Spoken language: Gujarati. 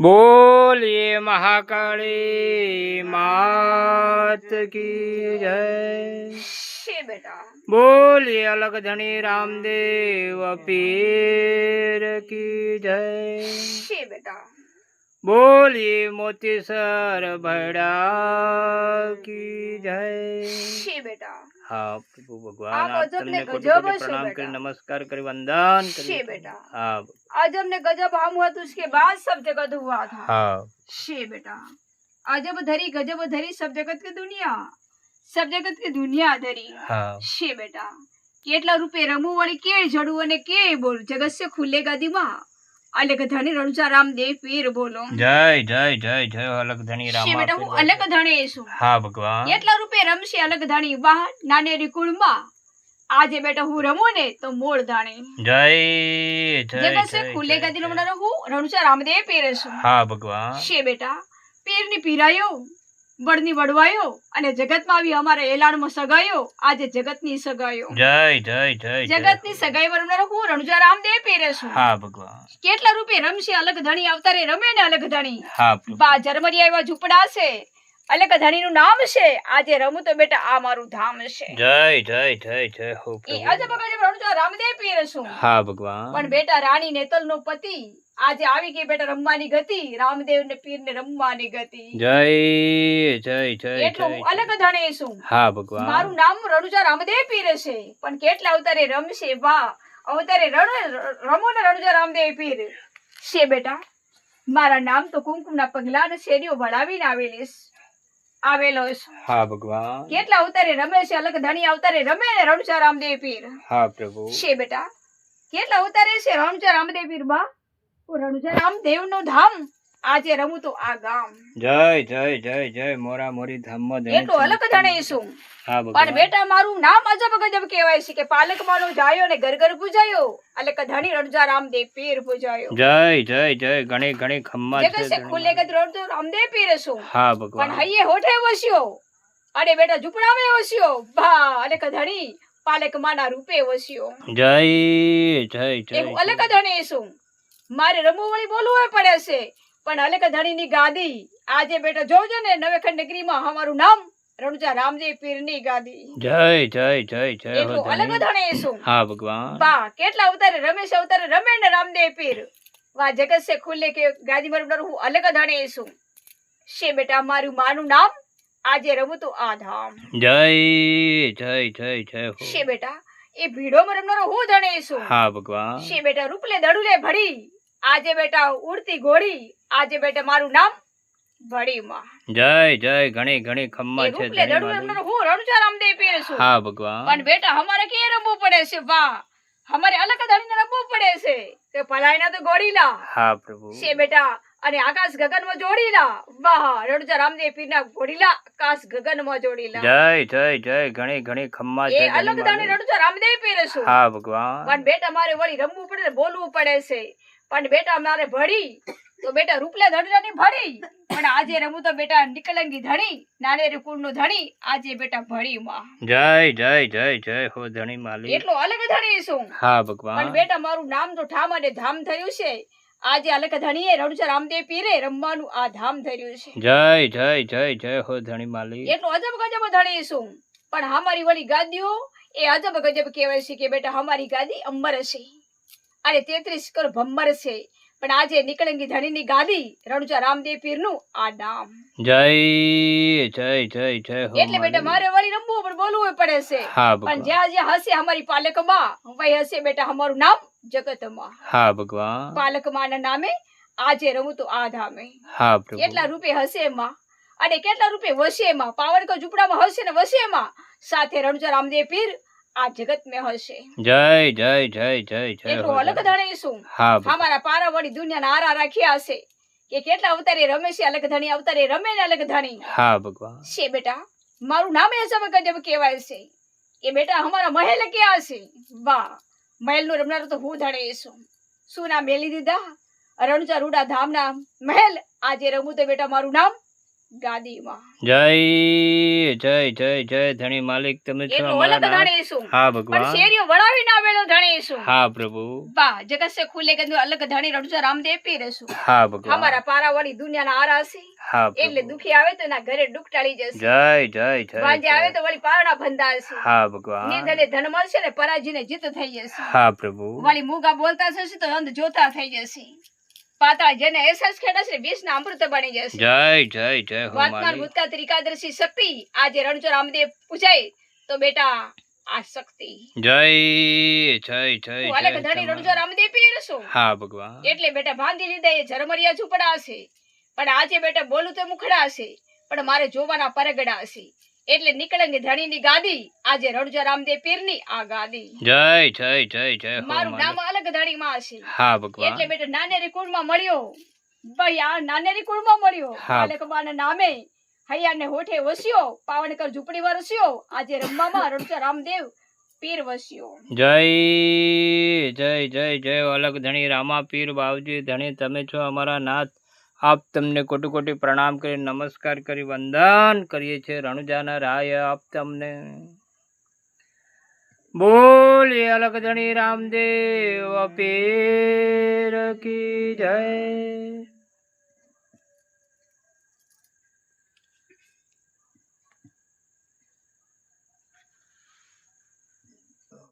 बोलिए महाकाली मात की जय। शे बेटा बोलिए अलग धनी रामदेव पीर की जय। शे बेटा बोलिए मोतीसर भैड़ा की जय। शे बेटा हाँ प्रभु भगवान आप आप अजब ने તમને કોટી गजब કોટી शो प्रणाम बेटा કરી नमस्कार કરી वंदन शे કરી। बेटा हाँ अजब ने गजब हम हुआ तो उसके बाद सब जगत हुआ था। हाँ शे बेटा अजब धरी गजब धरी सब जगत की दुनिया धरी। हाँ शे बेटा કેટલા રૂપે રમવું વળી કે જડવું અને કે બોલ જગત સે ખુલ્લેગા દીમાં અલગ ધણી રણુજા રામદેવ પીર બોલો। जय जय जय जय अलग धनी શे रामा બેટા पीर હું અલગ ધણે છું। हाँ भगवान કેટલા રૂપે રમશે અલગ ધણી વાહ નાનેરી કુળમાં આજે બેટા હું રમું ને તો મોળ ધાણે जय जय જગત સે जय ખુલ્લેગા जय, દીનો जय। મને હું રણુજા રામદેવ પીર છું। हाँ भगवान શे બેટા પીરની પીરાયો બળની વડવાયો અને જગતમાં આવી અમારા એલાણમાં સગાયો આજે જગતની સગાયો जय जय जय जय જગતની સગાઈ વરમનારો હું રણુજા રામદેવ પીર છું। हाँ भगवान કેટલા રૂપે રમશે અલગ ધણી અવતારે રમે ને અલગ ધણી हाँ प्रभु બા જર્મની આવ્યા ઝૂંપડા છે અલગ ધણીનું નામ છે આજે રમું તો બેટા આ મારું ધામ છે। जय जय जय जय हो એ प्रभु અજબ ગજબ રણુજા રામદેવ પીર છું। हाँ भगवान પણ બેટા રાણી નેતલનો પતિ આજે આવી ગઈ બેટા રમવાની ગતિ રામદેવ ને પીર ને રમવાની ગતિ जय जय जय એટલું जय હું અલગ ધણે છું। हाँ भगवान મારું નામ રણુજા રામદેવ પીર છે પણ કેટલા અવતારે રમશે વાહ અવતારે રમો ને રણુજા રામદેવ પીર છે બેટા મારા નામ તો કુમકુમના પગલા ને શેરીઓ વળાવીને આવેલો છે। हाँ भगवान કેટલા અવતારે રમે છે અલગ ધણી અવતારે રમે ને રણુજા રામદેવ પીર हाँ प्रभु છે બેટા કેટલા અવતારે છે રણુજા રામદેવ પીર બા રણુજા રામદેવ નું ધામ આજે રમું તો આ ગામ जय जय जय जय मोरा मोरी धाम એટલું અલગ ધણે છું। हाँ પણ भगवान બેટા મારું નામ અજબ ગજબ કહેવાય છે કે પાલક માનો જાયો ને ઘર ઘર પૂજાયો અલગ ધણી રણુજા રામદેવ પીર પૂજાયો जय जय जय गणे गणे खम्मा જગત સે ખુલ્લે ગદ રણુજા રામદેવ પીર છું। हाँ પણ भगवान હૈયે હોઠે વસ્યો અરે બેટા ઝૂંપડામાં વસ્યો ભા અલગ ધણી પાલક માના રૂપે વસ્યો जय जय जय એવું અલગ ધણી છું। મારે રમવું વળી બોલવું પડે છે પણ અલગ ધણીની ગાદી આજે બેટા જોજો ને નવેખંડ નગરીમાં અમારું નામ રણુજા રામદેવ પીરની ગાદી जय जय जय जय हो એટલું અલગ धनी ધણે છું। हाँ भगवान બા કેટલા અવતારે રમે છે અવતારે રમે ને રામદેવ પીર વા જગત સે ખુલ્લે કે ગાદી મારું હું અલગ ધણે છું। છે બેટા મારું માનું નામ આજે રમું તો આ ધામ जय जय जय जय हो છે બેટા એ ભીડોમાં રમનારો હું ધણે છું। हाँ भगवान છે બેટા રૂપલે દડુલે ભડી આજે બેટા ઉડતી ઘોડી આજે બેટા મારું નામ ભડીમાં जय जय गणे गणे खम्मा એ छे રૂપલે धनी દડુલે माली રમનારો હું રણુજા રામદેવ પીર છું। हाँ भगवान પણ બેટા અમારે કે રમવું પડે છે વાહ અમારે અલગ ધણીને રમવું પડે છે કે પલાયના તો ગોળીલા हाँ प्रभु છે બેટા અને આકાશ ગગનમાં જોડીલા વાહ રણુજા રામદેવ પીરના ઘોડીલા આકાશ ગગનમાં જોડીલા जय जय जय गणे गणे खम्मा એ छे અલગ धनी ધણી माली રણુજા રામદેવ પીર છું। हाँ भगवान પણ બેટા મારે વળી રમવું પડે ને બોલવું પડે છે પણ બેટા મારે ભળી તો બેટા રૂપલે ધણીની ભળી પણ આજે રમું તો બેટા નિકલંગી ધણી નાનેરી કુળનું ધણી આજે બેટા ભળીમાં जय जय जय जय हो धनी माली એટલો અલગ ધણી છું। हाँ પણ भगवान બેટા મારું નામ તો ઠામ અને ધામ થયું છે આજે અલગ ધણીએ રણુજા રામદેવ પીરે રમવાનું આ ધામ ધર્યું છે। जय जय जय जय हो धनी माली એટલો અજબ ગજબ ધણી છું। પણ અમારી વળી ગાદીઓ એ અજબ ગજબ કહેવાય છે કે બેટા અમારી ગાદી અંબર છે અને 33 કરોડ ભમ્બર છે પણ આજે નિકળંગી ધણીની ગાદી રણુજા રામદેવ પીરનું આ નામ जय जय जय जय हो એટલે બેટા माली મારે વળી રમવું પણ બોલવું પડે છે हाँ પણ भगवान જ્યાં જ્યાં હશે અમારી પાલકમાં વહી હશે બેટા અમારું નામ જગતમાં हाँ भगवान પાલકમાના નામે આજે રમું તો આ ધામે हाँ प्रभु કેટલા રૂપે હશે એમાં અને કેટલા રૂપે વસે એમાં પાવડકો ઝૂંપડામાં હશે ને વસે એમાં સાથે રણુજા રામદેવ પીર આ જગત में હશે जय जय जय जय जय એટલું हो અલગ धनी ધણી છું। हाँ भगवान અમારા પારા વળી દુનિયાના આરા રાખ્યા હશે કે કેટલા અવતારે રમે છે અલગ ધણી અવતારે રમે ને અલગ ધણી हाँ भगवान છે બેટા મારું નામ એ સબ ગજબ કહેવાય છે કે બેટા અમારા મહેલ ક્યાં છે વાહ મહેલનું રમનારો તો હું ધણે છું। શું નામ મેલી દીધા રણુજા રૂડા ધામના મહેલ આજે રમું તો બેટા મારું નામ ગાદીમાં જય જય જય જય ધણી માલિક તમે છો એટલું અમારા અલગ નાથ. ધણી શું હા પણ ભગવાન. શેરીઓ વળાવીને આવેલો ધણી શું હા પ્રભુ. વાહ જગત સે ખુલે કે અલગ ધણી રણુજા રામદેવ પીર શું હા ભગવાન. અમારા પારાવાળી દુનિયાના આરાસી હા એટલે પ્રભુ. દુખી આવે તો એના ઘરે દુઃખ ટાળી જશે જય જય જય વાંજે આવે જય. તો વળી પારણા બંધાશે હા ભગવાન. નિધને ધન મળશે ને પરાજીને જીત થઈ જશે હા પ્રભુ. વળી મૂગા બોલતા થશે તો અંધ જોતા થઈ જશે પાતાળ જેને એસસ ખેડશે વિષના અમૃત બની જશે જય જય જય હો વર્તમાન માલિક. ભૂતકાળ ત્રિકાદર્શી શક્તિ આજે રણછોડ રામદેવ પૂજાય તો બેટા આ શક્તિ જય જય જય હું અલગ જય ધણી રણછોડ તમારા. રામદેવ પીર છું હા ભગવાન. એટલે બેટા બાંધી લીધા એ ઝરમરિયા ઝૂંપડા હશે પણ આજે બેટા બોલું તો મુખડા હશે પણ મારે જોવાના પરગડા હશે એટલે નીકળંગે ધણીની ગાદી આજે રણછોડ રામદેવ પીરની આ ગાદી જય જય જય જય હો મારું નામ માલિક. અલગ ધણીમાં હશે હા એટલે ભગવાન. બેટા નાનેરી કુળમાં મળ્યો ભાઈ આ નાનેરી કુળમાં મળ્યો હા. માલકબાના નામે હૈયાને હોઠે વસ્યો પાવનકર ઝૂંપડી વરસ્યો આજે રમવામાં રણછોડ રામદેવ પીર વસ્યો જય જય જય જય અલગ ધણી રામા પીર બાવજી ધણી તમે છો અમારા નાથ. આપ તમને કોટી કોટી પ્રણામ કરી નમસ્કાર કરી વંદન કરીએ છીએ રણુજાના રાય આપ તમને બોલીએ અલગ ધણી રામદેવ પીર કી જય.